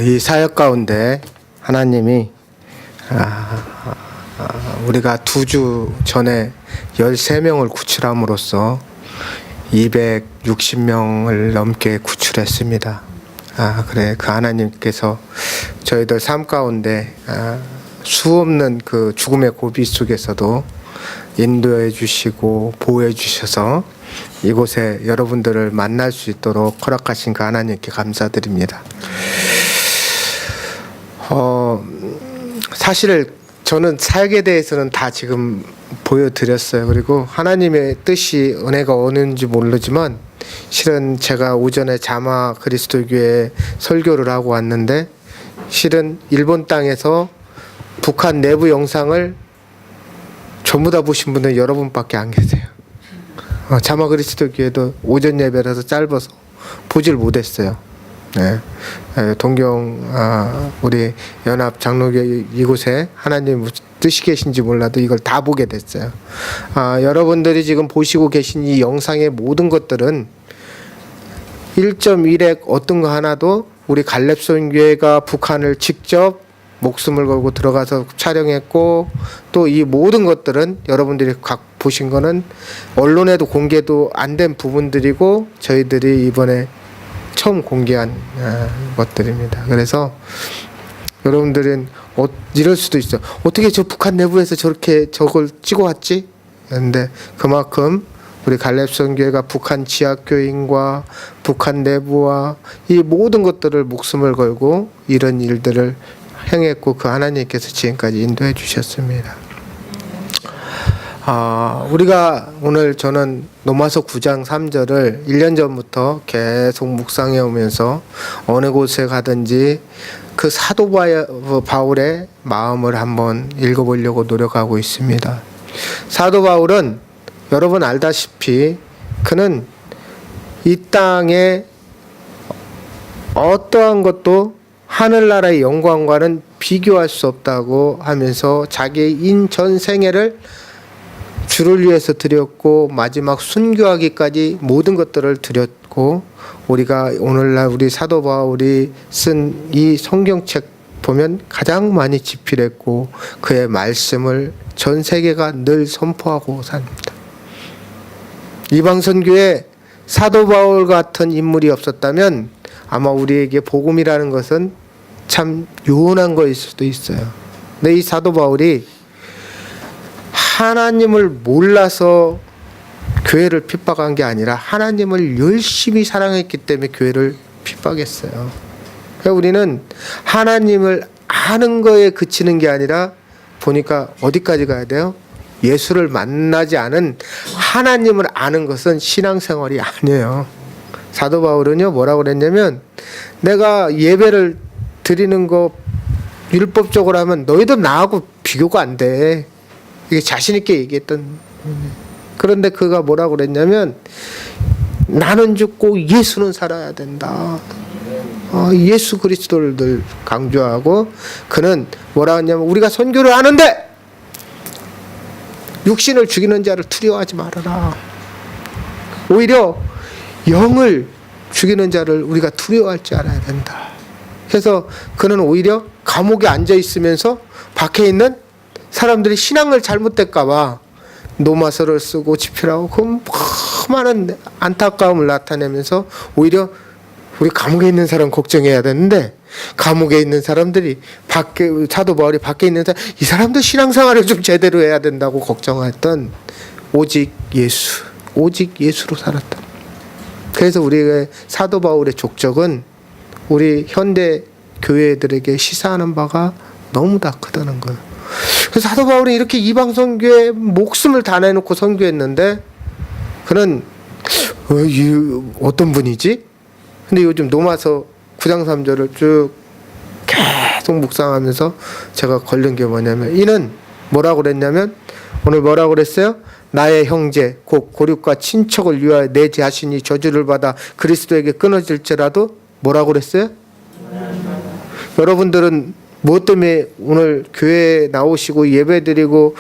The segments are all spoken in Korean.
이 사역 가운데 하나님이 우리가 2주 전에 13명을 구출함으로써 260명을 넘게 구출했습니다. 그래, 그 하나님께서 저희들 삶 가운데 수없는 그 죽음의 고비 속에서도 인도해 주시고 보호해 주셔서 이곳에 여러분들을 만날 수 있도록 허락하신 그 하나님께 감사드립니다. 사실 저는 사역에 대해서는 다 지금 보여드렸어요. 그리고 하나님의 뜻이 은혜가 어는지 모르지만 실은 제가 오전에 자마 그리스도교회 설교를 하고 왔는데 실은 일본 땅에서 북한 내부 영상을 전부 다 보신 분은 여러분밖에 안 계세요. 자마 그리스도교회도 오전 예배라서 짧아서 보질 못했어요. 네. 동경 우리 연합 장로교회 이곳에 하나님 뜻이 계신지 몰라도 이걸 다 보게 됐어요. 여러분들이 지금 보시고 계신 이 영상의 모든 것들은 1.1핵 어떤 거 하나도 우리 갈렙손교회가 북한을 직접 목숨을 걸고 들어가서 촬영했고, 또 이 모든 것들은 여러분들이 보신 거는 언론에도 공개도 안 된 부분들이고 저희들이 이번에 처음 공개한 것들입니다. 그래서 여러분들은 이럴 수도 있어요. 어떻게 저 북한 내부에서 저렇게 저걸 찍어왔지? 그런데 그만큼 우리 갈렙선교회가 북한 지하교인과 북한 내부와 이 모든 것들을 목숨을 걸고 이런 일들을 행했고 그 하나님께서 지금까지 인도해 주셨습니다. 우리가 오늘 저는 로마서 9장 3절을 1년 전부터 계속 묵상해 오면서 어느 곳에 가든지 그 사도 바울의 마음을 한번 읽어보려고 노력하고 있습니다. 사도 바울은 여러분 알다시피 그는 이 땅에 어떠한 것도 하늘나라의 영광과는 비교할 수 없다고 하면서 자기의 인전 생애를 주를 위해서 드렸고 마지막 순교하기까지 모든 것들을 드렸고, 우리가 오늘날 우리 사도 바울이 쓴 이 성경책 보면 가장 많이 집필했고 그의 말씀을 전 세계가 늘 선포하고 삽니다. 이방선교에 사도 바울 같은 인물이 없었다면 아마 우리에게 복음이라는 것은 참 요원한 거일 수도 있어요. 근데 이 사도 바울이 하나님을 몰라서 교회를 핍박한 게 아니라 하나님을 열심히 사랑했기 때문에 교회를 핍박했어요. 그러니까 우리는 하나님을 아는 거에 그치는 게 아니라 보니까 어디까지 가야 돼요? 예수를 만나지 않은 하나님을 아는 것은 신앙생활이 아니에요. 사도 바울은요 뭐라고 그랬냐면, 내가 예배를 드리는 거 율법적으로 하면 너희들 나하고 비교가 안 돼. 이게 자신 있게 얘기했던. 그런데 그가 뭐라고 그랬냐면, 나는 죽고 예수는 살아야 된다. 예수 그리스도를 늘 강조하고, 그는 뭐라 하냐면 우리가 선교를 하는데 육신을 죽이는 자를 두려워하지 말아라. 오히려 영을 죽이는 자를 우리가 두려워할 줄 알아야 된다. 그래서 그는 오히려 감옥에 앉아 있으면서 밖에 있는 사람들이 신앙을 잘못될까 봐 노마서를 쓰고 집필하고 그 많은 안타까움을 나타내면서 오히려 우리 감옥에 있는 사람 걱정해야 되는데, 감옥에 있는 사람들이 밖에, 사도 바울이 밖에 있는 사람, 이 사람들 신앙생활을 좀 제대로 해야 된다고 걱정했던 오직 예수, 오직 예수로 살았다. 그래서 우리의 사도 바울의 족적은 우리 현대 교회들에게 시사하는 바가 너무 다 크다는 거예요. 그래서 사도 바울이 이렇게 이방선교에 목숨을 다 내놓고 선교했는데, 그는 어떤 분이지? 근데 요즘 로마서 9장 3절을 쭉 계속 묵상하면서 제가 걸린 게 뭐냐면, 이는 뭐라고 그랬냐면, 오늘 뭐라고 그랬어요? 나의 형제 곧 고륙과 친척을 위하여 내 자신이 저주를 받아 그리스도에게 끊어질지라도 뭐라고 그랬어요? 여러분들은 무엇 때문에 오늘 교회에 나오시고 예배드리고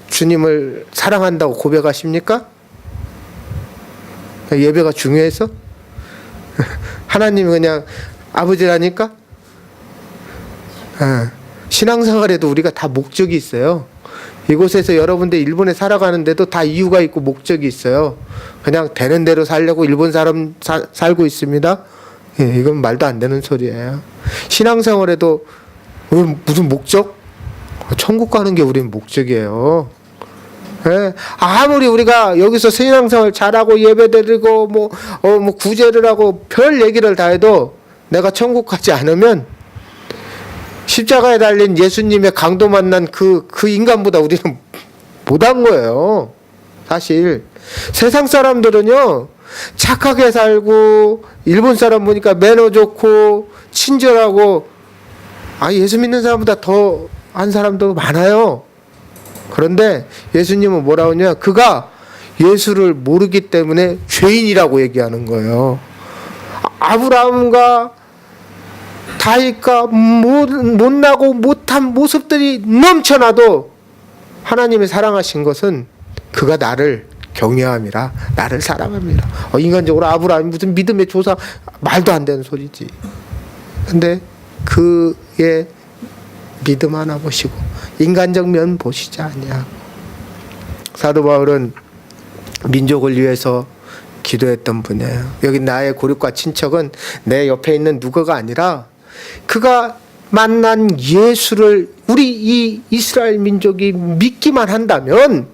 주님을 사랑한다고 고백하십니까? 예배가 중요해서? 하나님이 그냥 아버지라니까? 신앙생활에도 우리가 다 목적이 있어요. 이곳에서 여러분들 일본에 살아가는데도 다 이유가 있고 목적이 있어요. 그냥 되는 대로 살려고 일본 사람 살고 있습니다. 예, 이건 말도 안 되는 소리예요. 신앙생활에도 무슨 목적? 천국 가는 게 우리는 목적이에요. 예, 아무리 우리가 여기서 신앙생활 잘하고 예배드리고 뭐 구제를 하고 별 얘기를 다 해도 내가 천국 가지 않으면 십자가에 달린 예수님의 강도 만난 그 인간보다 우리는 못한 거예요. 사실 세상 사람들은요 착하게 살고 일본 사람 보니까 매너 좋고 친절하고 예수 믿는 사람보다 더 한 사람도 많아요. 그런데 예수님은 뭐라고 하냐, 그가 예수를 모르기 때문에 죄인이라고 얘기하는 거예요. 아브라함과 다윗과 못나고 못한 모습들이 넘쳐나도 하나님이 사랑하신 것은 그가 나를 경외함이라, 나를 사랑합니다. 인간적으로 아브라함이 무슨 믿음의 조사, 말도 안 되는 소리지. 근데 그의 믿음 하나 보시고 인간적 면 보시지 않냐. 사도 바울은 민족을 위해서 기도했던 분이에요. 여기 나의 고륙과 친척은 내 옆에 있는 누구가 아니라 그가 만난 예수를 우리 이 이스라엘 민족이 믿기만 한다면,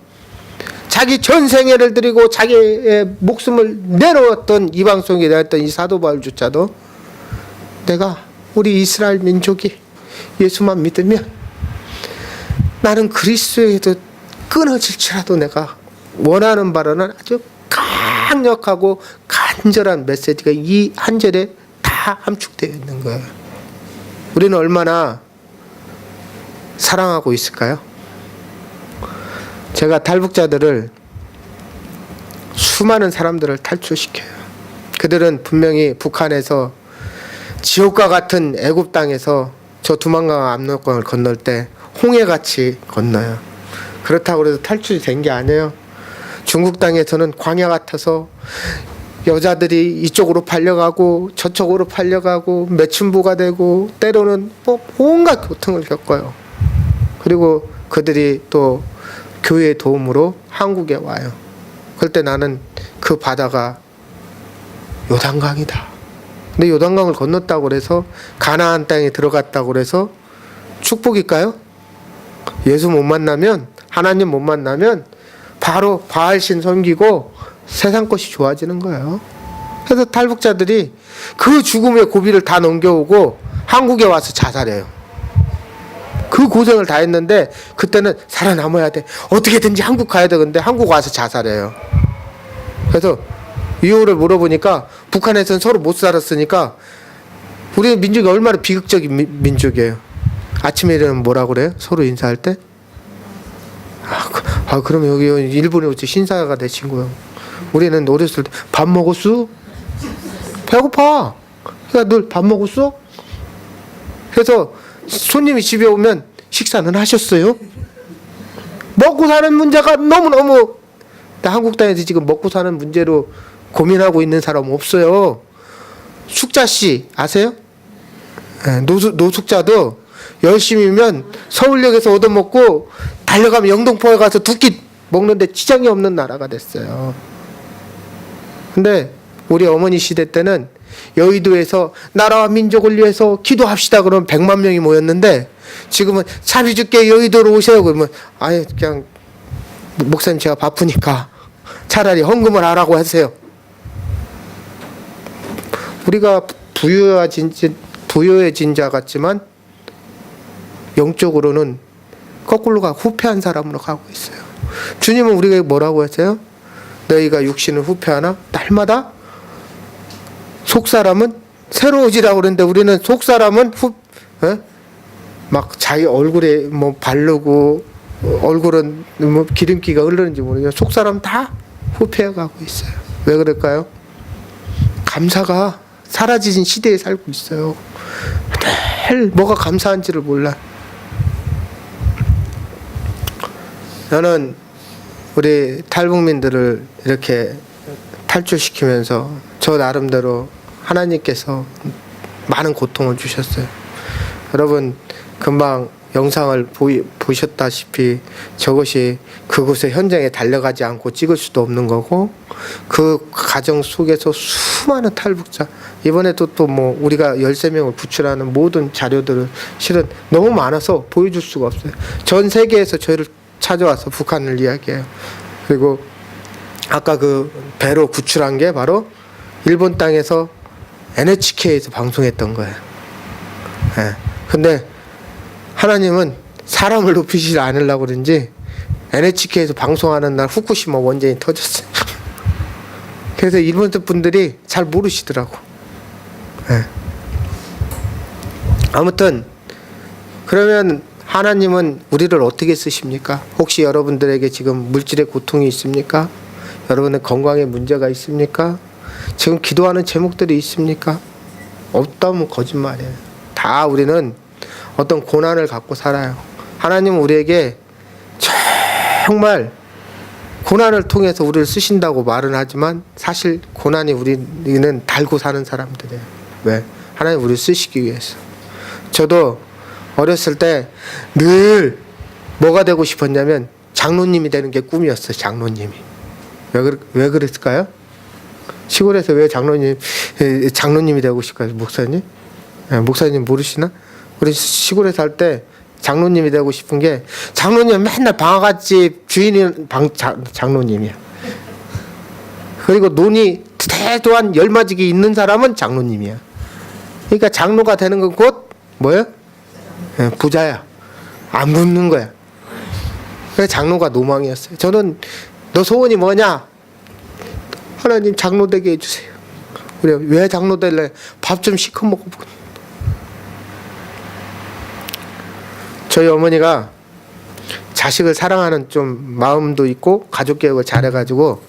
자기 전생애를 드리고 자기의 목숨을 내놓았던 이방송이 되었던 이 사도 바울조차도 내가 우리 이스라엘 민족이 예수만 믿으면 나는 그리스도에도 끊어질지라도 내가 원하는 바로는 아주 강력하고 간절한 메시지가 이 한 절에 다 함축되어 있는 거예요. 우리는 얼마나 사랑하고 있을까요? 제가 탈북자들을, 수많은 사람들을 탈출시켜요. 그들은 분명히 북한에서 지옥과 같은 애굽 땅에서 저 두만강 압록강을 건널 때 홍해같이 건너요. 그렇다고 해서 탈출이 된 게 아니에요. 중국 땅에서는 광야 같아서 여자들이 이쪽으로 팔려가고 저쪽으로 팔려가고 매춘부가 되고 때로는 온갖 고통을 겪어요. 그리고 그들이 또 교회의 도움으로 한국에 와요. 그럴 때 나는 그 바다가 요단강이다. 근데 요단강을 건넜다고 그래서 가나안 땅에 들어갔다고 그래서 축복일까요? 예수 못 만나면, 하나님 못 만나면 바로 바알신 섬기고 세상 것이 좋아지는 거예요. 그래서 탈북자들이 그 죽음의 고비를 다 넘겨오고 한국에 와서 자살해요. 그 고생을 다 했는데 그때는 살아남아야 돼, 어떻게든지 한국 가야 돼. 근데 한국 와서 자살해요. 그래서 이유를 물어보니까 북한에서는 서로 못 살았으니까, 우리 민족이 얼마나 비극적인 민족이에요. 아침에 일어나면 뭐라고 그래요? 서로 인사할 때? 그러면 여기 일본에 어찌 신사가 되신 거예요. 우리는 어렸을 때 밥 먹었어? 배고파. 그러니까 늘 밥 먹었어? 그래서 손님이 집에 오면 식사는 하셨어요? 먹고 사는 문제가 너무너무, 한국 땅에서 지금 먹고 사는 문제로 고민하고 있는 사람 없어요. 숙자씨 아세요? 노숙자도 열심히면 서울역에서 얻어먹고 달려가면 영등포에 가서 두 끼 먹는데 지장이 없는 나라가 됐어요. 근데 우리 어머니 시대 때는 여의도에서 나라와 민족을 위해서 기도합시다 그러면 100만 명이 모였는데, 지금은 자비 줄게 여의도로 오세요 그러면 그냥 목사님 제가 바쁘니까 차라리 헌금을 하라고 하세요. 우리가 부유해진 자 같지만 영적으로는 거꾸로 후패한 사람으로 가고 있어요. 주님은 우리가 뭐라고 했어요? 너희가 육신을 후패하나 날마다 속사람은 새로워지라고 그러는데, 우리는 속사람은 막 자기 얼굴에 바르고 얼굴은 기름기가 흐르는지 모르겠어요. 속사람 다 후패해가고 있어요. 왜 그럴까요? 감사가 사라진 시대에 살고 있어요. 늘 뭐가 감사한지를 몰라. 저는 우리 탈북민들을 이렇게 탈출시키면서 저 나름대로 하나님께서 많은 고통을 주셨어요. 여러분 금방 영상을 보셨다시피 저것이 그곳의 현장에 달려가지 않고 찍을 수도 없는 거고, 그 과정 속에서 수많은 탈북자, 이번에도 또 뭐 우리가 13명을 구출하는 모든 자료들을 실은 너무 많아서 보여줄 수가 없어요. 전 세계에서 저희를 찾아와서 북한을 이야기해요. 그리고 아까 그 배로 구출한 게 바로 일본 땅에서 NHK에서 방송했던 거예요. 예. 근데 하나님은 사람을 높이지 않으려고 그런지 NHK에서 방송하는 날 후쿠시마 원전이 터졌어요. 그래서 일본 분들이 잘 모르시더라고. 예. 아무튼 그러면 하나님은 우리를 어떻게 쓰십니까? 혹시 여러분들에게 지금 물질의 고통이 있습니까? 여러분의 건강에 문제가 있습니까? 지금 기도하는 제목들이 있습니까? 없다면 거짓말이에요. 다 우리는 어떤 고난을 갖고 살아요. 하나님은 우리에게 정말 고난을 통해서 우리를 쓰신다고 말은 하지만 사실 고난이 우리는 달고 사는 사람들이에요. 왜? 하나님 우리를 쓰시기 위해서. 저도 어렸을 때 늘 뭐가 되고 싶었냐면 장로님이 되는 게 꿈이었어요. 장로님이. 왜 그랬을까요? 시골에서 왜 장로님이 되고 싶을까요? 목사님? 목사님 모르시나? 우리 시골에 살 때 장로님이 되고 싶은 게, 장로님은 맨날 방아갓집 주인이 장로님이야. 그리고 논이 대도한 열마지기 있는 사람은 장로님이야. 그러니까 장로가 되는 건 곧 뭐예요? 부자야. 안 굶는 거야. 그래서 장로가 노망이었어요. 저는 너 소원이 뭐냐? 하나님 장로 되게 해주세요. 그래, 왜 장로 될래? 밥 좀 시켜 먹어보고. 저희 어머니가 자식을 사랑하는 좀 마음도 있고 가족 교육을 잘해가지고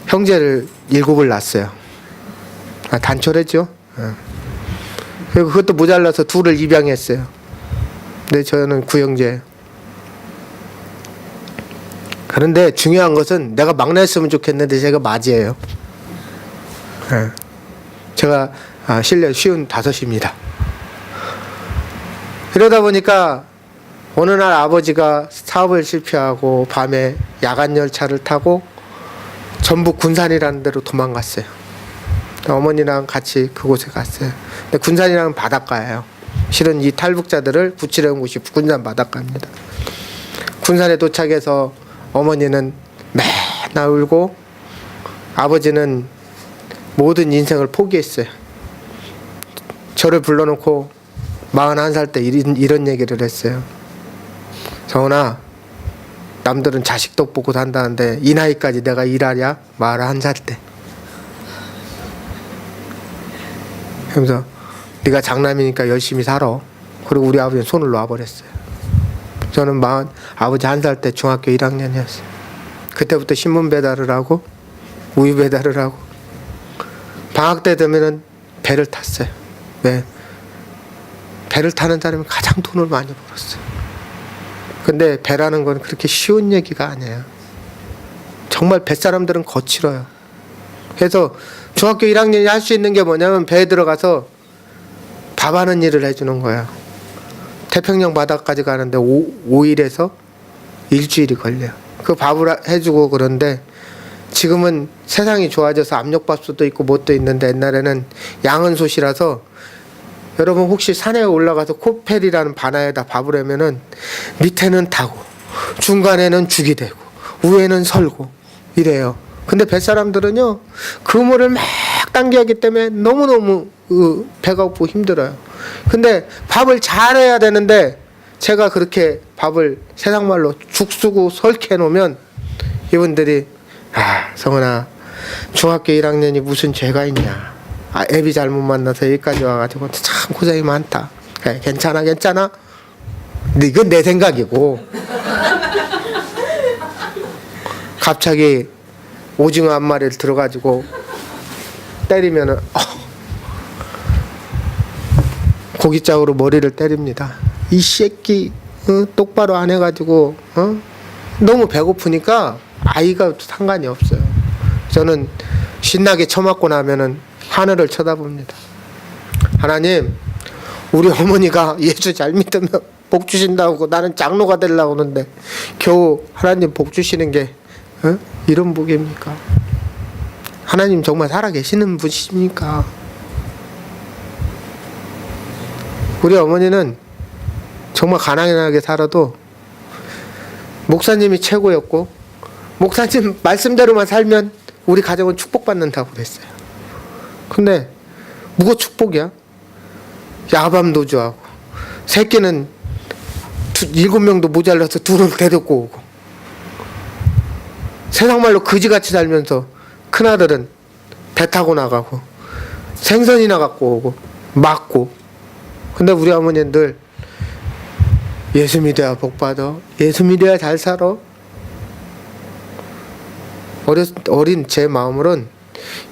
형제를 7을 낳았어요. 단촐했죠. 그리고 그것도 모자라서 2를 입양했어요. 근데 저는 9형제예요. 그런데 중요한 것은 내가 막내였으면 좋겠는데 제가 맞이에요. 제가 실내 55입니다. 그러다 보니까 어느 날 아버지가 사업을 실패하고 밤에 야간 열차를 타고 전북 군산이라는 데로 도망갔어요. 어머니랑 같이 그곳에 갔어요. 근데 군산이라는 바닷가예요. 실은 이 탈북자들을 구치려는 곳이 군산 바닷가입니다. 군산에 도착해서 어머니는 맨날 울고 아버지는 모든 인생을 포기했어요. 저를 불러놓고 41살 때 이런 얘기를 했어요. 정훈아, 남들은 자식 덕 보고 산다는데 이 나이까지 내가 일하랴? 41살 때. 그러면서 네가 장남이니까 열심히 살아. 그리고 우리 아버지는 손을 놔버렸어요. 저는 아버지 1살 때 중학교 1학년이었어요. 그때부터 신문 배달을 하고 우유 배달을 하고 방학 때 되면은 배를 탔어요. 왜? 배를 타는 사람이 가장 돈을 많이 벌었어요. 근데 배라는 건 그렇게 쉬운 얘기가 아니에요. 정말 뱃사람들은 거칠어요. 그래서 중학교 1학년이 할 수 있는 게 뭐냐면 배에 들어가서 밥하는 일을 해주는 거야. 태평양 바다까지 가는데 5일에서 일주일이 걸려요. 그 밥을 해주고. 그런데 지금은 세상이 좋아져서 압력밥솥도 있고 뭣도 있는데 옛날에는 양은솥이라서, 여러분 혹시 산에 올라가서 코펠이라는 바나에다 밥을 하면은 밑에는 타고 중간에는 죽이 되고 위에는 설고 이래요. 근데 뱃사람들은요 그물을 막 당겨야 하기 때문에 너무너무 배가 고프고 힘들어요. 근데 밥을 잘해야 되는데 제가 그렇게 밥을 세상말로 죽쓰고 설켜 놓으면 이분들이 성은아, 중학교 1학년이 무슨 죄가 있냐, 애비 잘못 만나서 여기까지 와가지고 참 고생이 많다. 그래, 괜찮아. 근데 이건 내 생각이고 갑자기 오징어 한 마리를 들어가지고 때리면은 고깃장으로 머리를 때립니다. 이 새끼 똑바로 안 해가지고 너무 배고프니까 아이가 상관이 없어요. 저는 신나게 처맞고 나면은 하늘을 쳐다봅니다. 하나님, 우리 어머니가 예수 잘 믿으면 복 주신다고 나는 장로가 되려고 하는데 겨우 하나님 복 주시는 게 이런 복입니까? 하나님 정말 살아계시는 분이십니까? 우리 어머니는 정말 가난하게 살아도 목사님이 최고였고 목사님 말씀대로만 살면 우리 가정은 축복받는다고 그랬어요. 근데 뭐가 축복이야? 야밤 노조하고 새끼는 7명도 모자라서 둘을 데리고 오고 세상말로 그지같이 살면서 큰아들은 배 타고 나가고 생선이나 갖고 오고 맞고. 근데 우리 어머니는 늘 예수 믿어야 복 받아, 예수 믿어야 잘 살아. 어린 제 마음으로는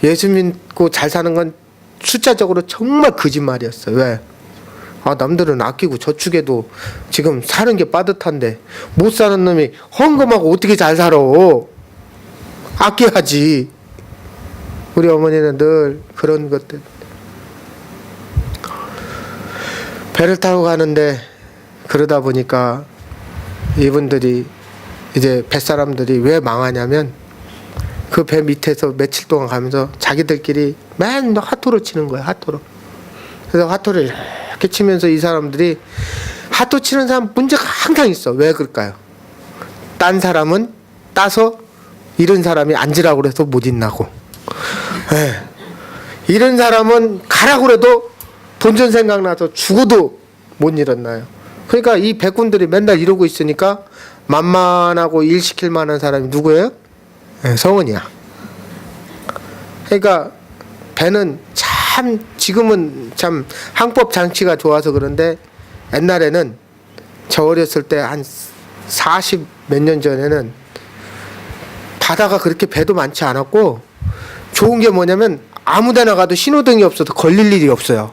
예수 믿고 잘 사는 건 숫자적으로 정말 거짓말이었어요. 왜? 남들은 아끼고 저축해도 지금 사는 게 빠듯한데 못 사는 놈이 헌금하고 어떻게 잘 살아? 아껴야지. 우리 어머니는 늘 그런 것들. 배를 타고 가는데 그러다 보니까 이분들이 이제 뱃사람들이 왜 망하냐면 그 배 밑에서 며칠 동안 가면서 자기들끼리 맨날 화토를 치는 거야. 화토로. 그래서 화토를 이렇게 치면서 이 사람들이 화토 치는 사람 문제가 항상 있어. 왜 그럴까요? 딴 사람은 따서 이런 사람이 앉으라고 그래서 못 있나고, 이런 사람은 가라고 그래도 본전 생각나서 죽어도 못 일어나요. 그러니까 이 백군들이 맨날 이러고 있으니까 만만하고 일 시킬 만한 사람이 누구예요? 성은이야. 그러니까 배는 참 지금은 참 항법 장치가 좋아서 그런데 옛날에는 저 어렸을 때 한 40 몇 년 전에는 바다가 그렇게 배도 많지 않았고 좋은 게 뭐냐면 아무 데나 가도 신호등이 없어서 걸릴 일이 없어요.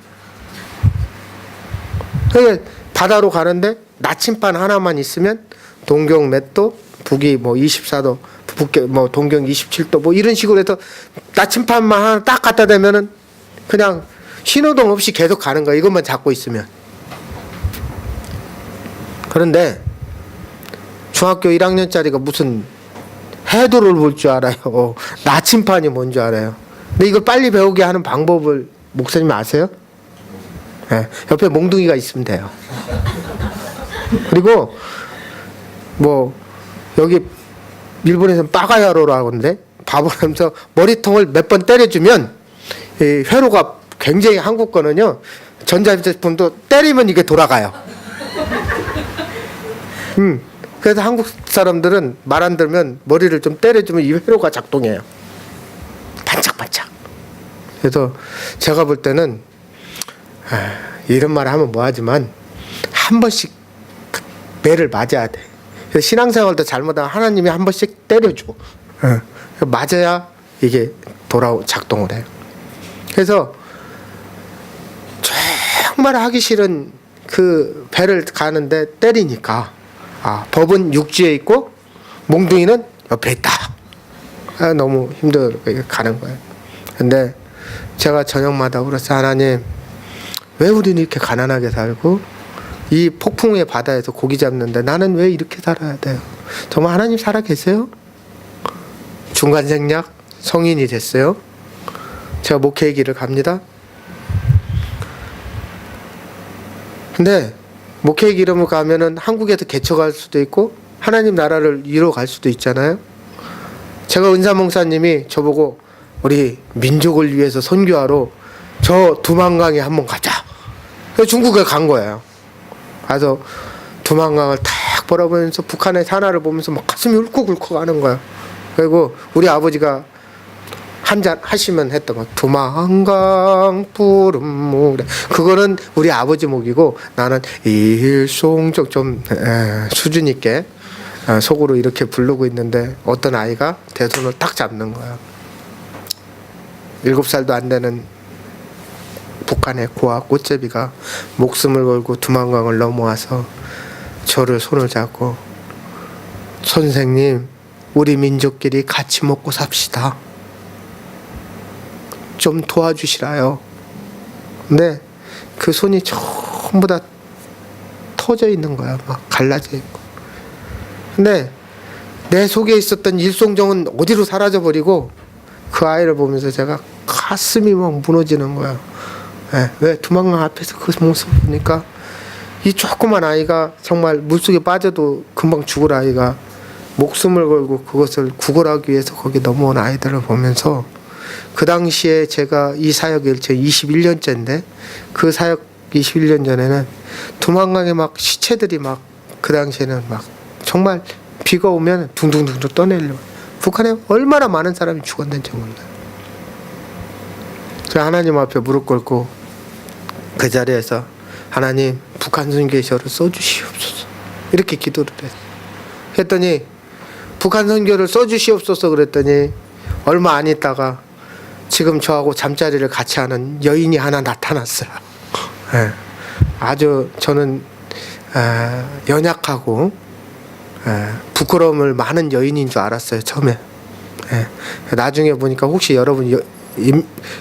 그러니까 바다로 가는데 나침반 하나만 있으면 동경 몇 도, 북위 뭐 24도, 북계 뭐 동경 27도 뭐 이런 식으로 해서 나침반만 하나 딱 갖다 대면은 그냥 신호등 없이 계속 가는 거야. 이것만 잡고 있으면. 그런데 중학교 1학년짜리가 무슨 해도를 볼 줄 알아요. 나침반이 뭔 줄 알아요. 근데 이걸 빨리 배우게 하는 방법을 목사님 아세요? 네, 옆에 몽둥이가 있으면 돼요. 그리고 뭐 여기 일본에서는 빠가야로라고 하는데 바보라면서 머리통을 몇 번 때려주면 이 회로가 굉장히 한국 거는요 전자제품도 때리면 이게 돌아가요. 그래서 한국 사람들은 말 안 들으면 머리를 좀 때려주면 이 회로가 작동해요. 반짝반짝. 그래서 제가 볼 때는 이런 말 하면 뭐하지만 한 번씩 매를 맞아야 돼. 그래서 신앙생활도 잘못하면 하나님이 한 번씩 때려줘. 맞아야 이게 작동을 해요. 그래서 정말 하기 싫은 그 배를 가는데 때리니까 법은 육지에 있고 몽둥이는 옆에 있다. 너무 힘들게 가는 거예요. 근데 제가 저녁마다 울었어요. 하나님, 왜 우리는 이렇게 가난하게 살고 이 폭풍의 바다에서 고기 잡는데 나는 왜 이렇게 살아야 돼요? 정말 하나님 살아 계세요? 중간생략 성인이 됐어요. 제가 목회의 길을 갑니다. 근데 목회의 길을 가면은 한국에서 개척할 수도 있고 하나님 나라를 이루어 갈 수도 있잖아요. 제가 은사 목사님이 저보고 우리 민족을 위해서 선교하러 저 두만강에 한번 가자. 그래서 중국에 간 거예요. 가서 두만강을 탁 바라보면서 북한의 산하를 보면서 막 가슴이 울컥울컥 하는 거야. 그리고 우리 아버지가 한잔 하시면 했던 거 두만강 푸른 물에, 그거는 우리 아버지 목이고 나는 일송적 좀 수준 있게 속으로 이렇게 부르고 있는데 어떤 아이가 대 손을 딱 잡는 거야. 7살도 안 되는 북한의 고아 꽃제비가 목숨을 걸고 두만강을 넘어와서 저를 손을 잡고 선생님, 우리 민족끼리 같이 먹고 삽시다. 좀 도와주시라요. 근데 그 손이 전부 다 터져 있는 거야. 막 갈라져 있고. 근데 내 속에 있었던 일송정은 어디로 사라져 버리고 그 아이를 보면서 제가 가슴이 막 무너지는 거야. 예, 왜 두만강 앞에서 그 모습을 보니까 이 조그만 아이가 정말 물속에 빠져도 금방 죽을 아이가 목숨을 걸고 그것을 구걸하기 위해서 거기 넘어온 아이들을 보면서 그 당시에 제가 이 사역을 제 21년째인데 그 사역 21년 전에는 두만강에 막 시체들이 막 그 당시에는 막 정말 비가 오면 둥둥둥둥 떠내려. 북한에 얼마나 많은 사람이 죽었는지 몰라요. 제가 하나님 앞에 무릎 꿇고 그 자리에서 하나님 북한 선교회를 써주시옵소서 이렇게 기도를 했어요. 했더니 북한 선교를 써주시옵소서 그랬더니 얼마 안 있다가 지금 저하고 잠자리를 같이 하는 여인이 하나 나타났어요. 네. 아주 저는 연약하고 부끄러움을 많은 여인인 줄 알았어요 처음에. 나중에 보니까 혹시 여러분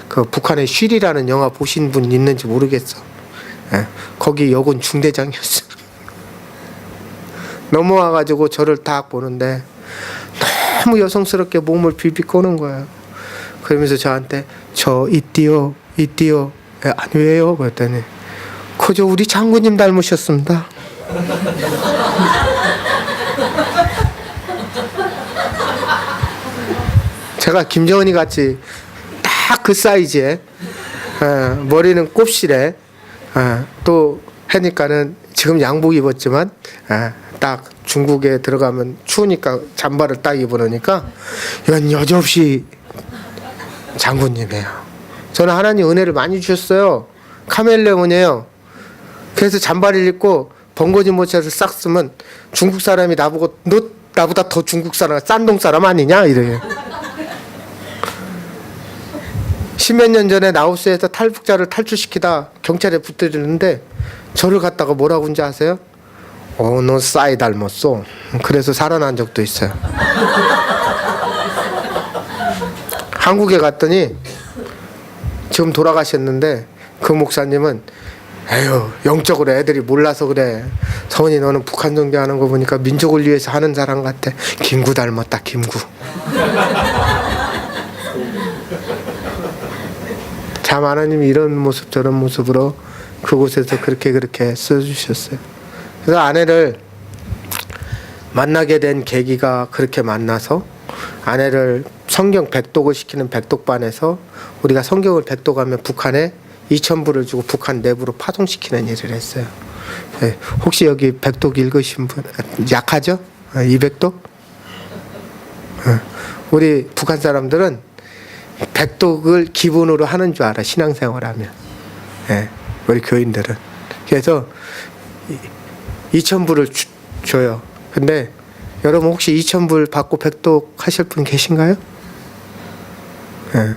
그 북한의 쉴이라는 영화 보신 분 있는지 모르겠어. 거기 여군 중대장이었어. 넘어와가지고 저를 딱 보는데 너무 여성스럽게 몸을 비비 꼬는 거예요. 그러면서 저한테 저 이띠요 아니 왜요? 그랬더니 그저 우리 장군님 닮으셨습니다. 제가 김정은이 같이 딱 그 사이즈에 머리는 곱실에 또 하니까는 지금 양복 입었지만 딱 중국에 들어가면 추우니까 잠바를 딱 입으니까 이건 여지없이 장군님이에요. 저는 하나님 은혜를 많이 주셨어요. 카멜레온이에요. 그래서 잠바를 입고 번거지 모자를 싹 쓰면 중국 사람이 나보고 너 나보다 더 중국 사람 싼동 사람 아니냐 이래요. 십몇 년 전에 라오스에서 탈북자를 탈출시키다 경찰에 붙들리는데 저를 갖다가 뭐라고 한지 아세요? 너 싸이 닮았어. 그래서 살아난 적도 있어요. 한국에 갔더니 지금 돌아가셨는데 그 목사님은 에휴 영적으로 애들이 몰라서 그래. 성은이 너는 북한 정교하는 거 보니까 민족을 위해서 하는 사람 같아. 김구 닮았다 김구. 참 하나님이 이런 모습 저런 모습으로 그곳에서 그렇게 써주셨어요. 그래서 아내를 만나게 된 계기가 그렇게 만나서 아내를 성경 백독을 시키는 백독반에서 우리가 성경을 백독하면 북한에 2,000부를 주고 북한 내부로 파송시키는 일을 했어요. 네, 혹시 여기 백독 읽으신 분 약하죠? 200독? 우리 북한 사람들은 백독을 기본으로 하는 줄 알아. 신앙생활하면. 네, 우리 교인들은. 그래서 2,000부를 줘요. 근데 여러분 혹시 2,000불 받고 백독 하실 분 계신가요? 네.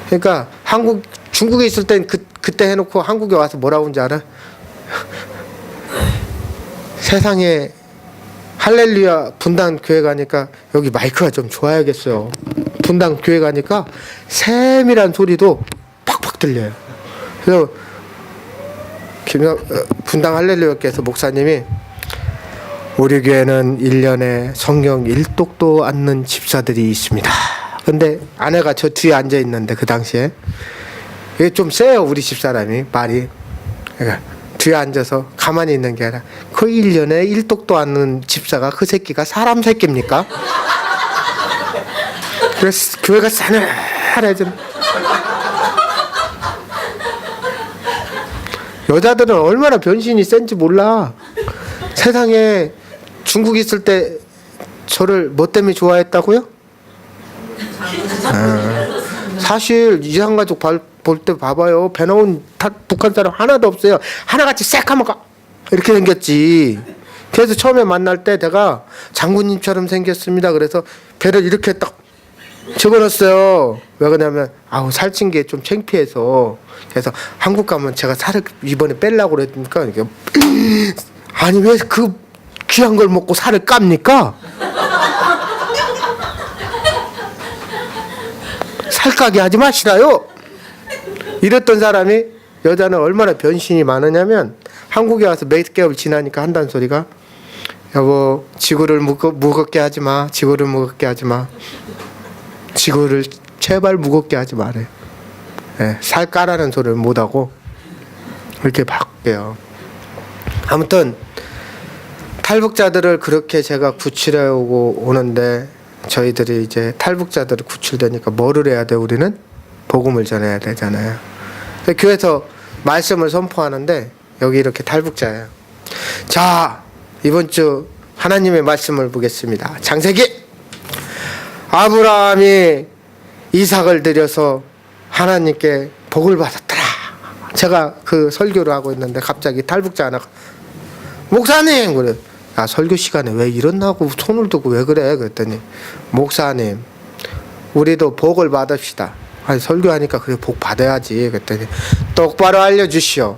그러니까 중국에 있을 땐 그때 해놓고 한국에 와서 뭐라고 하는지 알아? 세상에 할렐루야 분당 교회 가니까 여기 마이크가 좀 좋아야겠어요. 분당 교회 가니까 세밀한 소리도 팍팍 들려요. 그래서 분당 할렐루야께서 목사님이 우리 교회는 1년에 성경 1독도 않는 집사들이 있습니다. 근데 아내가 저 뒤에 앉아 있는데 그 당시에 이게 좀 세요. 우리 집사람이 말이. 그러니까 뒤에 앉아서 가만히 있는 게 아니라 그 1년에 1독도 않는 집사가 그 새끼가 사람 새끼입니까? 그래서 교회가 싸늘해지는. 여자들은 얼마나 변신이 센지 몰라. 세상에 중국에 있을 때 저를 뭐 때문에 좋아했다고요? 사실 이산가족 볼 때 봐봐요. 배 나온 북한 사람 하나도 없어요. 하나같이 싹하면 이렇게 생겼지. 그래서 처음에 만날 때 내가 장군님처럼 생겼습니다. 그래서 배를 이렇게 딱 집어넣었어요. 왜 그러냐면 살찐 게 좀 창피해서. 그래서 한국 가면 제가 살을 이번에 빼려고 그랬으니까 아니 왜 그 귀한 걸 먹고 살을 깝니까? 살까게 하지 마시라요. 이랬던 사람이 여자는 얼마나 변신이 많으냐면 한국에 와서 몇 개월 지나니까 한다는 소리가 여보 지구를 무겁게 하지 마. 지구를 무겁게 하지 마. 지구를 제발 무겁게 하지 말아요. 네, 살 까라는 소리를 못하고 이렇게 바뀌어요. 아무튼 탈북자들을 그렇게 제가 구출해 오는데 저희들이 이제 탈북자들을 구출되니까 뭐를 해야 돼? 우리는 복음을 전해야 되잖아요. 교회에서 말씀을 선포하는데 여기 이렇게 탈북자예요. 자, 이번 주 하나님의 말씀을 보겠습니다. 창세기. 아브라함이 이삭을 드려서 하나님께 복을 받았더라. 제가 그 설교를 하고 있는데 갑자기 탈북자 하나가 목사님 그래. 야, 설교 시간에 왜 이러나고 손을 두고 왜 그래? 그랬더니 목사님 우리도 복을 받읍시다. 아니 설교하니까 그래 복 받아야지. 그랬더니 똑바로 알려주시오.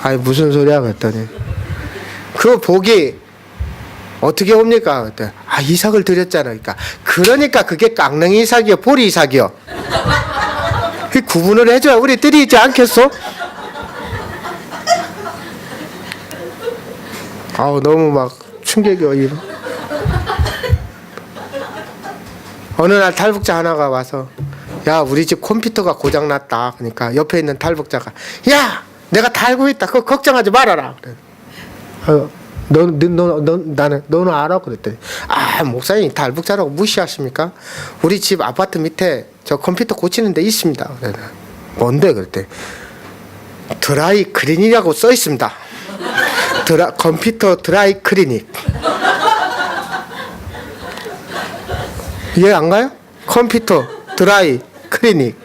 아니 무슨 소리야? 그랬더니 그 복이 어떻게 옵니까? 그랬더니 아 이삭을 드렸잖아. 그러니까 그게 깡냉이 이삭이요 보리 이삭이요. 그 구분을 해줘야 우리 드리지 않겠소? 아우 너무 막 충격이 오이고. 어느 날 탈북자 하나가 와서 야 우리 집 컴퓨터가 고장났다. 그러니까 옆에 있는 탈북자가 야 내가 다 알고 있다. 그거 걱정하지 말아라. 그래. 너는 알아? 그랬더니 아 목사님 탈북자라고 무시하십니까? 우리 집 아파트 밑에 저 컴퓨터 고치는 데 있습니다. 그래. 뭔데? 그랬더니 드라이 클리닉이라고 써 있습니다. 컴퓨터 드라이 클리닉. 이해 안 가요? 컴퓨터 드라이 클리닉.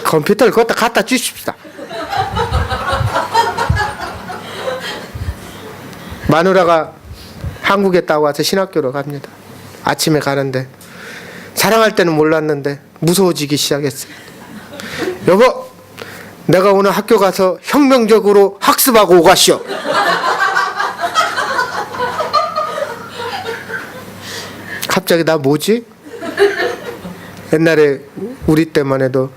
컴퓨터를 거기다 갖다 주십시다. 마누라가 한국에 따고 와서 신학교로 갑니다. 아침에 가는데 사랑할 때는 몰랐는데 무서워지기 시작했어요. 여보 내가 오늘 학교 가서 혁명적으로 학습하고 오가시오. 갑자기 나 뭐지? 옛날에 우리 때만 해도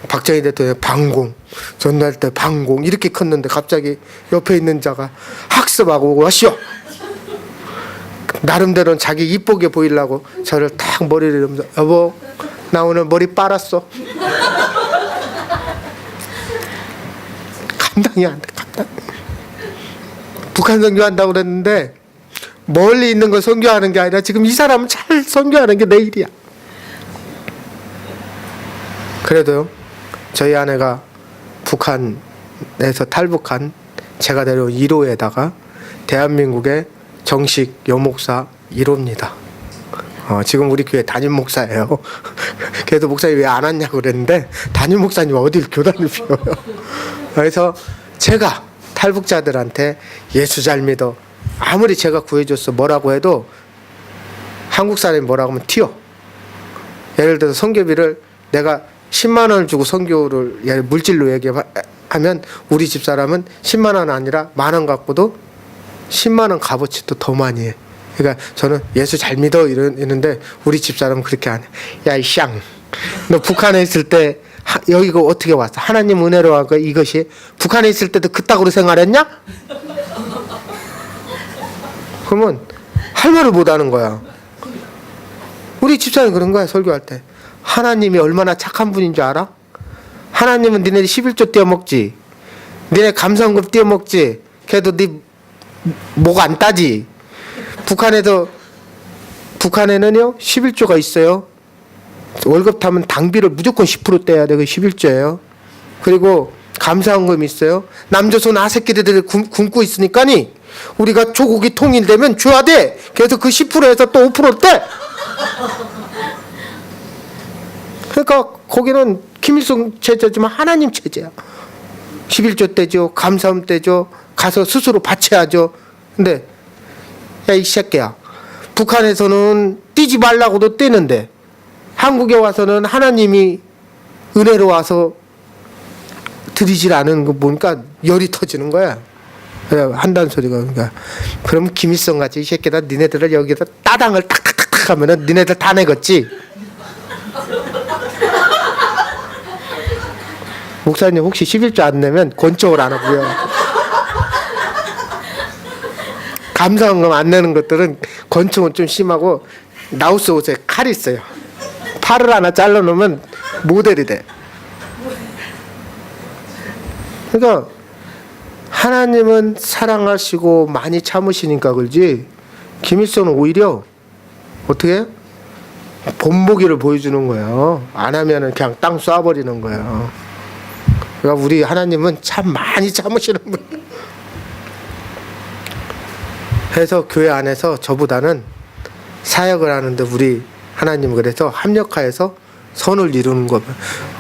박정희 대통령 방공, 전날 때 방공 이렇게 컸는데 갑자기 옆에 있는 자가 학습하고 오가시오. 나름대로는 자기 이쁘게 보이려고 저를 탁 머리를 이러면서 여보 나 오늘 머리 빨았어. 감당이 안 돼. 감당. 북한 선교한다고 그랬는데 멀리 있는 거 선교하는 게 아니라 지금 이 사람은 잘 선교하는 게 내 일이야. 그래도요 저희 아내가 북한에서 탈북한 제가 데려온 1호에다가 대한민국의 정식 여목사 1호입니다. 지금 우리 교회 담임 목사예요. 그래도 목사님 왜 안 왔냐고 그랬는데 담임 목사님 어딜 교단을 피워요. 그래서 제가 탈북자들한테 예수 잘 믿어. 아무리 제가 구해줬어 뭐라고 해도 한국 사람이 뭐라고 하면 튀어. 예를 들어서 선교비를 내가 10만 원을 주고 선교를 물질로 얘기하면 우리 집사람은 10만 원 아니라 만 원 갖고도 10만 원 값어치 더 많이 해. 그러니까 저는 예수 잘 믿어 이러는데 우리 집사람은 그렇게 안 해. 야 이 쌍 너 북한에 있을 때 여기가 어떻게 왔어? 하나님 은혜로 한 거 이것이 북한에 있을 때도 그따구로 생활했냐? 그러면 할 말을 못 하는 거야. 우리 집사람이 그런 거야. 설교할 때 하나님이 얼마나 착한 분인 줄 알아? 하나님은 니네 11조 떼어먹지. 니네 감사원금 떼어먹지. 걔도 네 목 안 따지. 북한에는요 11조가 있어요. 월급 타면 당비를 무조건 10% 떼야 돼. 그 11조예요. 그리고 감사원금이 있어요. 남조선 아새끼들이 굶고 있으니까니 우리가 조국이 통일되면 줘야 돼. 그래서 그 10%에서 또 5% 떼. 그러니까 거기는 김일성 체제지만 하나님 체제야. 11조 떼죠. 감사원 떼죠. 가서 스스로 바쳐야죠. 근데 야 이 새끼야 북한에서는 떼지 말라고도 떼는데 한국에 와서는 하나님이 은혜로 와서 드리질 않은 거 보니까 열이 터지는 거야. 한다는 소리가. 그러니까 그럼 김일성 같이 이 새끼다 니네들을 여기다 따당을 탁탁탁탁 하면은 니네들 다 내겠지. 목사님 혹시 11조 안 내면 권총을 안 하고요. 감사원금 안 내는 것들은 권총은 좀 심하고 라오스 옷에 칼이 있어요. 팔을 하나 잘라놓으면 모델이 돼. 그러니까 하나님은 사랑하시고 많이 참으시니까 그러지, 김일성은 오히려 어떻게 본보기를 보여주는 거예요. 안 하면은 그냥 땅 쏴버리는 거예요. 그러니까 우리 하나님은 참 많이 참으시는 분. 그래서 교회 안에서 저보다는 사역을 하는데 우리 하나님 그래서 합력하여서 선을 이루는 거예요.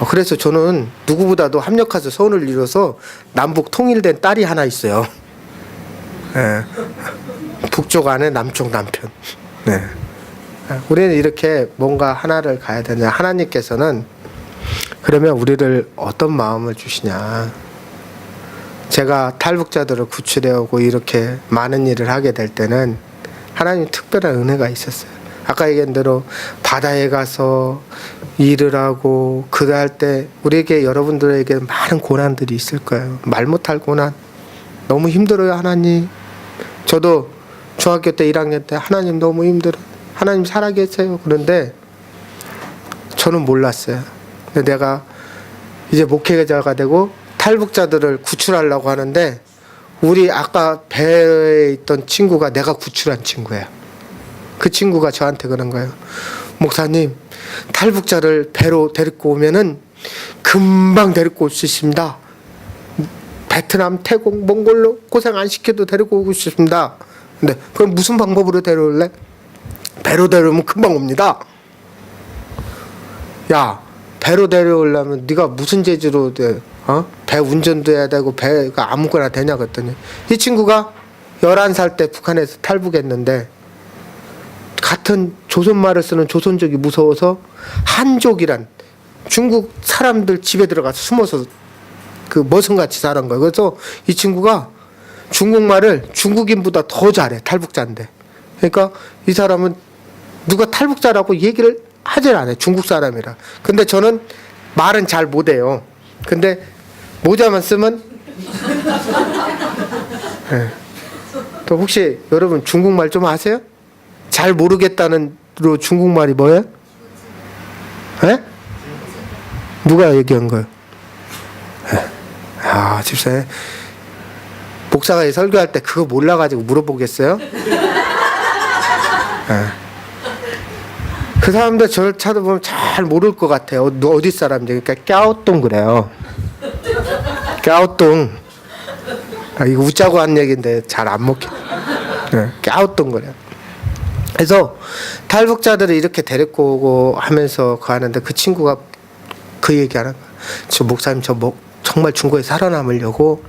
그래서 저는 누구보다도 합력해서 선을 이뤄서 남북 통일된 딸이 하나 있어요. 네. 북쪽 아내, 남쪽 남편. 네. 우리는 이렇게 뭔가 하나를 가야 되냐. 하나님께서는 그러면 우리를 어떤 마음을 주시냐. 제가 탈북자들을 구출해 오고 이렇게 많은 일을 하게 될 때는 하나님 특별한 은혜가 있었어요. 아까 얘기한 대로 바다에 가서 일을 하고 그거 할 때 우리에게, 여러분들에게 많은 고난들이 있을 거예요. 말 못할 고난. 너무 힘들어요, 하나님. 저도 중학교 때 1학년 때 하나님 너무 힘들어요. 하나님 살아계세요. 그런데 저는 몰랐어요. 근데 내가 이제 목회자가 되고 탈북자들을 구출하려고 하는데 우리 아까 배에 있던 친구가 내가 구출한 친구예요. 그 친구가 저한테 그런 거예요. 목사님, 탈북자를 배로 데리고 오면은 금방 데리고 올 수 있습니다. 베트남, 태국, 몽골로 고생 안 시켜도 데리고 오고 싶습니다. 근데 그럼 무슨 방법으로 데려올래? 배로 데려오면 금방 옵니다. 야, 배로 데려오려면 네가 무슨 재주로 돼? 배 운전도 해야 되고 배가 아무거나 되냐 그랬더니 이 친구가 11살 때 북한에서 탈북했는데 같은 조선말을 쓰는 조선족이 무서워서 한족이란 중국 사람들 집에 들어가서 숨어서 그 머슴같이 살은 거예요. 그래서 이 친구가 중국말을 중국인보다 더 잘해. 탈북자인데. 그러니까 이 사람은 누가 탈북자라고 얘기를 하질 않아요. 중국 사람이라. 근데 저는 말은 잘 못해요. 근데 모자만 쓰면 네. 또 혹시 여러분 중국말 좀 아세요? 잘 모르겠다는 로 중국말이 뭐예요? 네? 누가 얘기한 거예요? 네. 아, 집사님. 목사가 설교할 때 그거 몰라가지고 물어보겠어요? 네. 그 사람들 저를 찾아보면 잘 모를 것 같아요. 너 어디 사람인지. 그러니까 까오똥 그래요. 까오똥. 아, 이거 웃자고 한 얘기인데 잘 안 먹혀. 네, 까오똥 그래요. 그래서 탈북자들을 이렇게 데리고 오고 하면서 가는데 그 친구가 그 얘기하는 거야. 저 목사님 정말 중국에 살아남으려고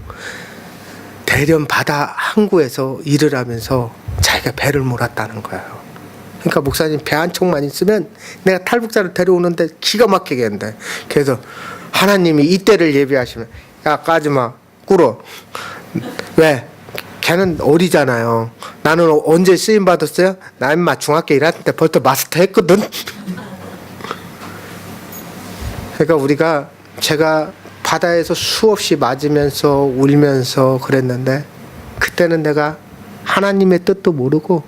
대련 바다 항구에서 일을 하면서 자기가 배를 몰았다는 거예요. 그러니까 목사님 배 한 척만 있으면 내가 탈북자를 데려오는데 기가 막히게 한대. 그래서 하나님이 이때를 예비하시면 야 까지마 꿇어. 왜? 걔는 어리잖아요. 나는 언제 쓰임 받았어요? 나 인마 중학교 1학년 때 벌써 마스터 했거든. 그러니까 제가 바다에서 수없이 맞으면서 울면서 그랬는데 그때는 내가 하나님의 뜻도 모르고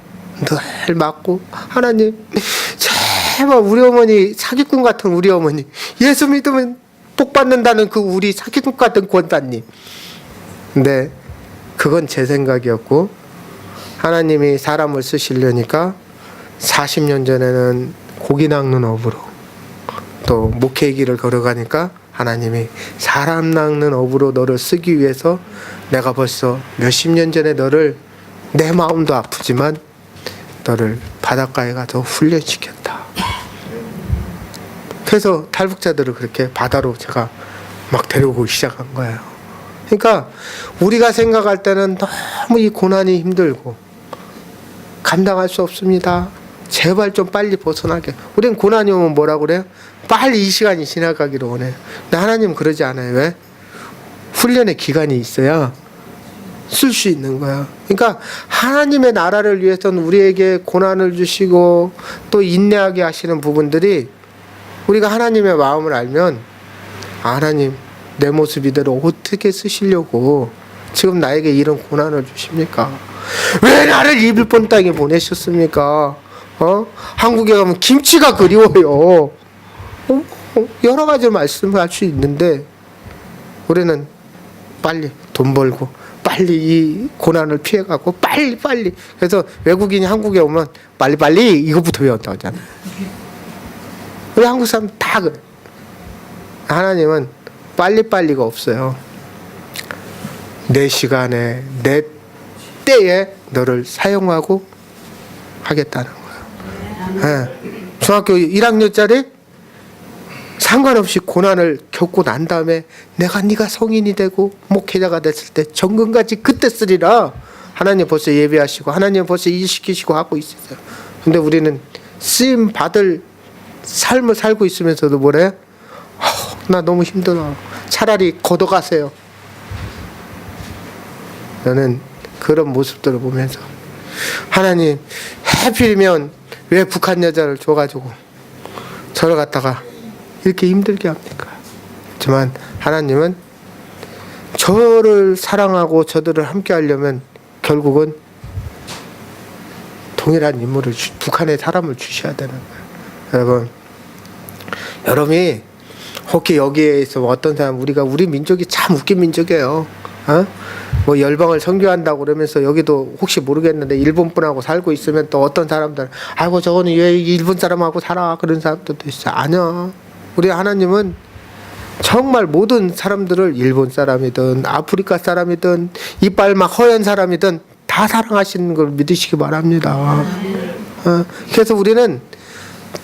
늘 맞고 하나님 제발 우리 어머니 사기꾼 같은 우리 어머니 예수 믿으면 복 받는다는 그 우리 사기꾼 같은 권사님. 근데 그건 제 생각이었고 하나님이 사람을 쓰시려니까 40년 전에는 고기 낚는 업으로 또 목회 길을 걸어가니까 하나님이 사람 낚는 업으로 너를 쓰기 위해서 내가 벌써 몇십 년 전에 너를 내 마음도 아프지만 너를 바닷가에 가서 훈련시켰다. 그래서 탈북자들을 그렇게 바다로 제가 막 데려오기 시작한 거예요. 그러니까 우리가 생각할 때는 너무 이 고난이 힘들고 감당할 수 없습니다. 제발 좀 빨리 벗어나게. 우리는 고난이 오면 뭐라고 그래요? 빨리 이 시간이 지나가기를 원해요. 근데 하나님은 그러지 않아요. 왜? 훈련의 기간이 있어야 쓸 수 있는 거야. 그러니까 하나님의 나라를 위해서는 우리에게 고난을 주시고 또 인내하게 하시는 부분들이 우리가 하나님의 마음을 알면 하나님 내 모습 이대로 어떻게 쓰시려고 지금 나에게 이런 고난을 주십니까? 왜 나를 이불본 땅에 보내셨습니까? 한국에 가면 김치가 그리워요. 여러 가지 말씀할 수 있는데 우리는 빨리 돈 벌고 빨리 이 고난을 피해가고 빨리 그래서 외국인이 한국에 오면 빨리 이것부터 배웠다고 하잖아요. 우리 한국 사람 다 그래. 하나님은 빨리가 없어요. 내 시간에 내 때에 너를 사용하고 하겠다는 거예요. 네. 중학교 1학년짜리 상관없이 고난을 겪고 난 다음에 네가 성인이 되고 목회자가 됐을 때 정금같이 그때 쓰리라. 하나님 벌써 예배하시고 하나님 벌써 일시키시고 하고 있어요. 근데 우리는 쓰임 받을 삶을 살고 있으면서도 뭐래? 나 너무 힘들어. 차라리 걷어가세요. 저는 그런 모습들을 보면서 하나님 하필이면 왜 북한 여자를 줘가지고 저를 갖다가 이렇게 힘들게 합니까? 하지만 하나님은 저를 사랑하고 저들을 함께 하려면 결국은 동일한 인물을 북한의 사람을 주셔야 되는 거예요. 여러분이 혹시 여기에서 어떤 사람 우리 민족이 참 웃긴 민족이에요. 뭐 열방을 선교한다고 그러면서 여기도 혹시 모르겠는데 일본 분하고 살고 있으면 또 어떤 사람들 아이고 저거는 왜 일본 사람하고 살아 그런 사람들도 있어요. 아니야. 우리 하나님은 정말 모든 사람들을 일본 사람이든 아프리카 사람이든 이빨 막 허연 사람이든 다 사랑하시는 걸 믿으시기 바랍니다. 그래서 우리는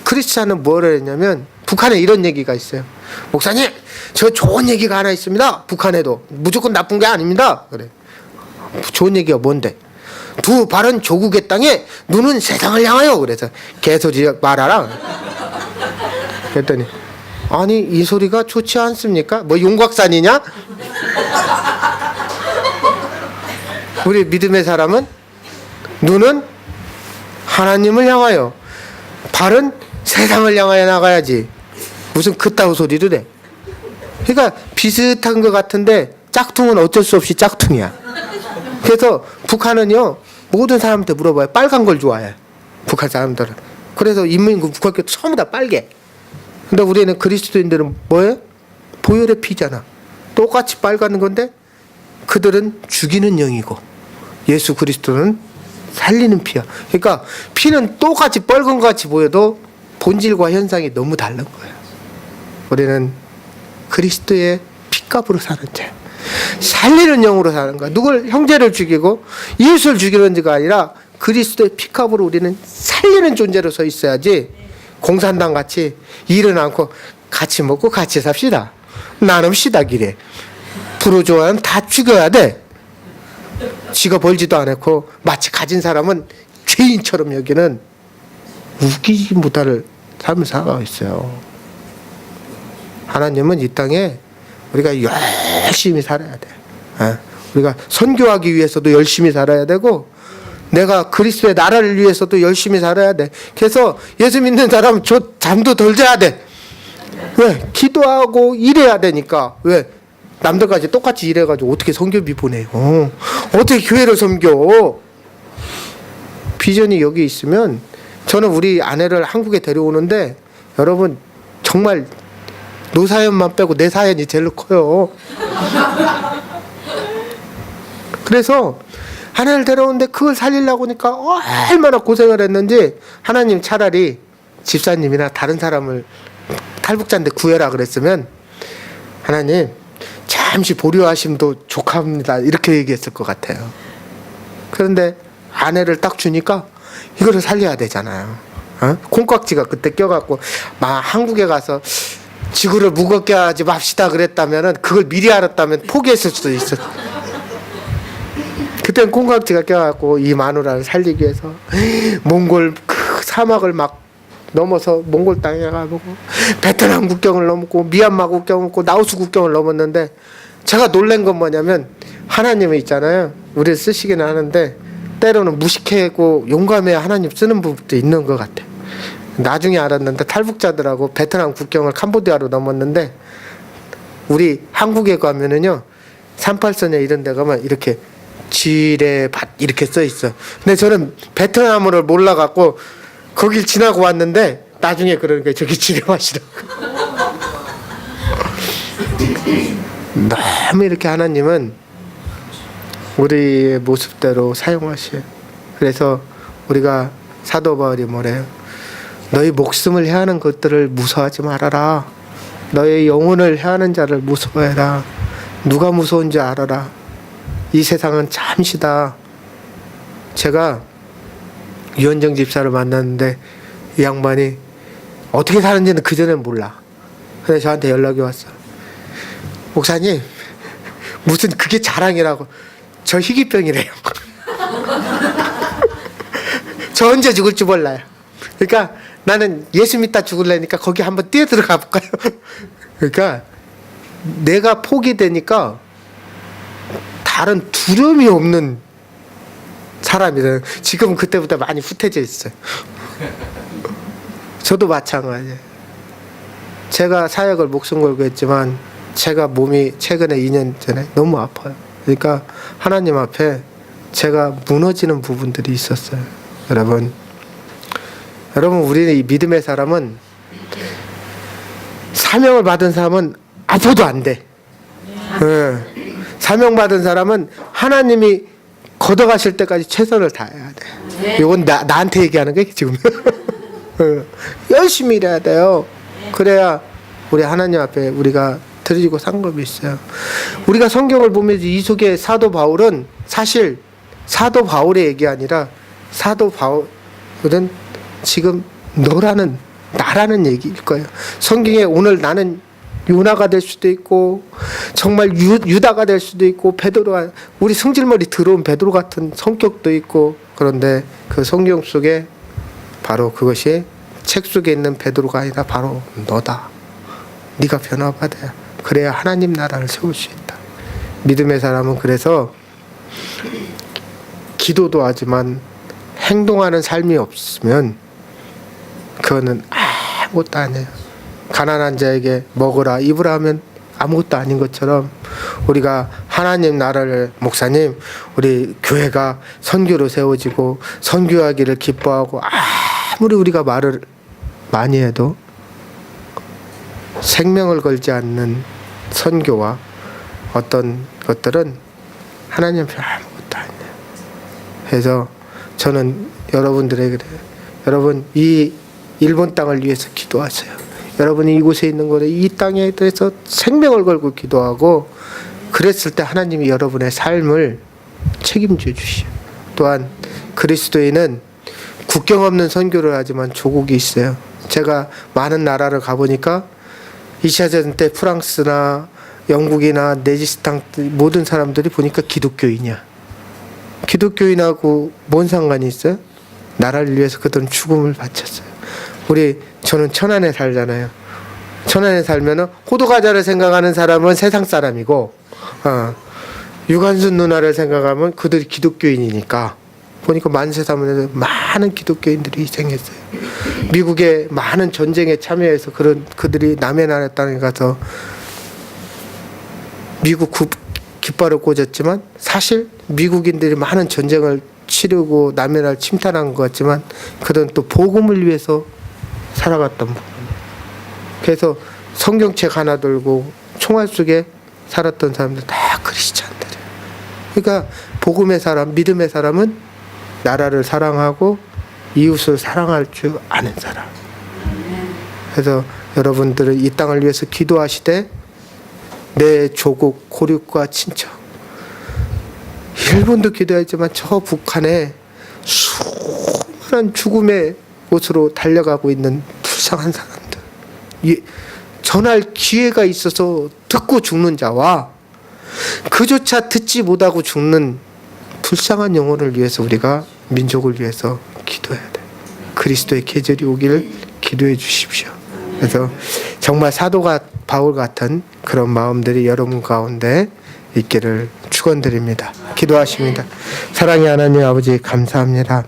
크리스찬은 뭐를 했냐면 북한에 이런 얘기가 있어요. 목사님 저 좋은 얘기가 하나 있습니다. 북한에도 무조건 나쁜 게 아닙니다. 그래. 좋은 얘기가 뭔데? 두 발은 조국의 땅에 눈은 세상을 향하여. 그래서 개소리 말하라. 그랬더니 아니 이 소리가 좋지 않습니까? 뭐 용곽산이냐? 우리 믿음의 사람은 눈은 하나님을 향하여 발은 세상을 향하여 나가야지. 무슨 그따위 소리를 해. 그러니까 비슷한 것 같은데 짝퉁은 어쩔 수 없이 짝퉁이야. 그래서 북한은요 모든 사람한테 물어봐요. 빨간 걸 좋아해. 북한 사람들은. 그래서 인민군 국학교 전부 다 빨개. 근데 우리는 그리스도인들은 뭐예요? 보혈의 피잖아. 똑같이 빨간 건데 그들은 죽이는 영이고 예수 그리스도는 살리는 피야. 그러니까 피는 똑같이 빨간 것 같이 보여도 본질과 현상이 너무 다른 거예요. 우리는 그리스도의 피값으로 사는 자, 살리는 영으로 사는 거야. 누굴 형제를 죽이고 이웃을 죽이는 자가 아니라 그리스도의 피값으로 우리는 살리는 존재로 서 있어야지. 공산당 같이 일은 않고 같이 먹고 같이 삽시다. 나눔 시다기래. 부르주아는 다 죽여야 돼. 지가 벌지도 않고 마치 가진 사람은 죄인처럼 여기는 웃기지 못할 삶을 살아가고 있어요. 하나님은 이 땅에 우리가 열심히 살아야 돼. 우리가 선교하기 위해서도 열심히 살아야 되고 내가 그리스도의 나라를 위해서도 열심히 살아야 돼. 그래서 예수 믿는 사람은 잠도 덜 자야 돼. 왜? 기도하고 일해야 되니까. 왜? 남들까지 똑같이 일해가지고 어떻게 선교비 보내요? 어떻게 교회를 섬겨? 비전이 여기 있으면 저는 우리 아내를 한국에 데려오는데 여러분 정말 노사연만 빼고 내 사연이 제일 커요. 그래서 하나를 데려오는데 그걸 살리려고 하니까 얼마나 고생을 했는지 하나님 차라리 집사님이나 다른 사람을 탈북자인데 구해라 그랬으면 하나님 잠시 보류하심도 족합니다 이렇게 얘기했을 것 같아요. 그런데 아내를 딱 주니까 이거를 살려야 되잖아요. 콩깍지가 그때 껴갖고 막 한국에 가서 지구를 무겁게 하지 맙시다 그랬다면은 그걸 미리 알았다면 포기했을 수도 있어. 그때는 콩깍지가 껴갖고 이 마누라를 살리기 위해서 몽골 그 사막을 막 넘어서 몽골 땅에 가고 베트남 국경을 넘고 미얀마 국경을 넘고 라오스 국경을 넘었는데 제가 놀란 건 뭐냐면 하나님은 있잖아요. 우리를 쓰시기는 하는데 때로는 무식하고 용감해야 하나님 쓰는 부분도 있는 것 같아요. 나중에 알았는데 탈북자들하고 베트남 국경을 캄보디아로 넘었는데 우리 한국에 가면은요 38선에 이런 데 가면 이렇게 지뢰밭 이렇게 써 있어. 근데 저는 베트남어를 몰라갖고 거길 지나고 왔는데 나중에 그러니까 저기 지뢰밭이라고. 너무 이렇게 하나님은 우리의 모습대로 사용하셔요. 그래서 우리가 사도 바울이 뭐래요? 너희 목숨을 해하는 것들을 무서워하지 말아라. 너의 영혼을 해하는 자를 무서워해라. 누가 무서운지 알아라. 이 세상은 잠시다. 제가 유현정 집사를 만났는데 이 양반이 어떻게 사는지는 그전엔 몰라. 근데 저한테 연락이 왔어. 목사님, 무슨 그게 자랑이라고. 저 희귀병이래요. 저 언제 죽을지 몰라요. 그러니까 나는 예수 믿다 죽을래니까 거기 한번 뛰어들어가 볼까요? 그러니까 내가 포기되니까 다른 두려움이 없는 사람이래요. 지금 그때보다 많이 후퇴져 있어요. 저도 마찬가지예요. 제가 사역을 목숨 걸고 했지만 제가 몸이 최근에 2년 전에 너무 아파요. 그러니까 하나님 앞에 제가 무너지는 부분들이 있었어요. 여러분 우리는 이 믿음의 사람은 사명을 받은 사람은 아파도 안 돼. 사명 받은 사람은 하나님이 걷어가실 때까지 최선을 다해야 돼. 이건 나한테 얘기하는 게 지금. 열심히 일해야 돼요. 그래야 우리 하나님 앞에 우리가 드리고 상급이 있어요. 우리가 성경을 보면 이 속에 사도 바울은 사실 사도 바울의 얘기 아니라 사도 바울은 지금 나라는 얘기일 거예요. 성경에 오늘 나는 요나가 될 수도 있고 정말 유다가 될 수도 있고 베드로가 우리 승질머리 더러운 베드로 같은 성격도 있고 그런데 그 성경 속에 바로 그것이 책 속에 있는 베드로가 아니라 바로 너다. 네가 변화받아야 그래야 하나님 나라를 세울 수 있다. 믿음의 사람은 그래서 기도도 하지만 행동하는 삶이 없으면 그거는 아무것도 아니에요. 가난한 자에게 먹으라 입으라 하면 아무것도 아닌 것처럼 우리가 하나님 나라를 목사님 우리 교회가 선교로 세워지고 선교하기를 기뻐하고 아무리 우리가 말을 많이 해도 생명을 걸지 않는 선교와 어떤 것들은 하나님 앞에 아무것도 아니에요. 그래서 저는 여러분들에게 그래요. 여러분 이 일본 땅을 위해서 기도하세요. 여러분이 이곳에 있는 거는 이 땅에 대해서 생명을 걸고 기도하고 그랬을 때 하나님이 여러분의 삶을 책임져 주시오. 또한 그리스도인은 국경 없는 선교를 하지만 조국이 있어요. 제가 많은 나라를 가보니까 2차 대전 때 프랑스나 영국이나 네지스탄 모든 사람들이 보니까 기독교인이야. 기독교인하고 뭔 상관이 있어요? 나라를 위해서 그들은 죽음을 바쳤어요. 저는 천안에 살잖아요. 천안에 살면은 호두과자를 생각하는 사람은 세상 사람이고, 유관순 누나를 생각하면 그들이 기독교인이니까 보니까 만세사문에서 많은 기독교인들이 희생했어요. 미국의 많은 전쟁에 참여해서 그들이 남의 나라 땅에 가서 미국 깃발을 꽂았지만 사실 미국인들이 많은 전쟁을 치르고 남의 나라를 침탈한 것 같지만 그들은 또 복음을 위해서 살아갔던 분. 그래서 성경책 하나 들고 총알 속에 살았던 사람들 다 크리스찬들이에요. 그러니까 복음의 사람, 믿음의 사람은 나라를 사랑하고 이웃을 사랑할 줄 아는 사람. 그래서 여러분들은 이 땅을 위해서 기도하시되 내 조국 고륙과 친척 일본도 기도했지만 저 북한에 수많은 죽음의 곳으로 달려가고 있는 불쌍한 사람들 전할 기회가 있어서 듣고 죽는 자와 그조차 듣지 못하고 죽는 불쌍한 영혼을 위해서 우리가 민족을 위해서 기도해야 돼. 그리스도의 계절이 오기를 기도해 주십시오. 그래서 정말 사도가 바울 같은 그런 마음들이 여러분 가운데 있기를 축원드립니다. 기도하십니다. 사랑의 하나님 아버지 감사합니다.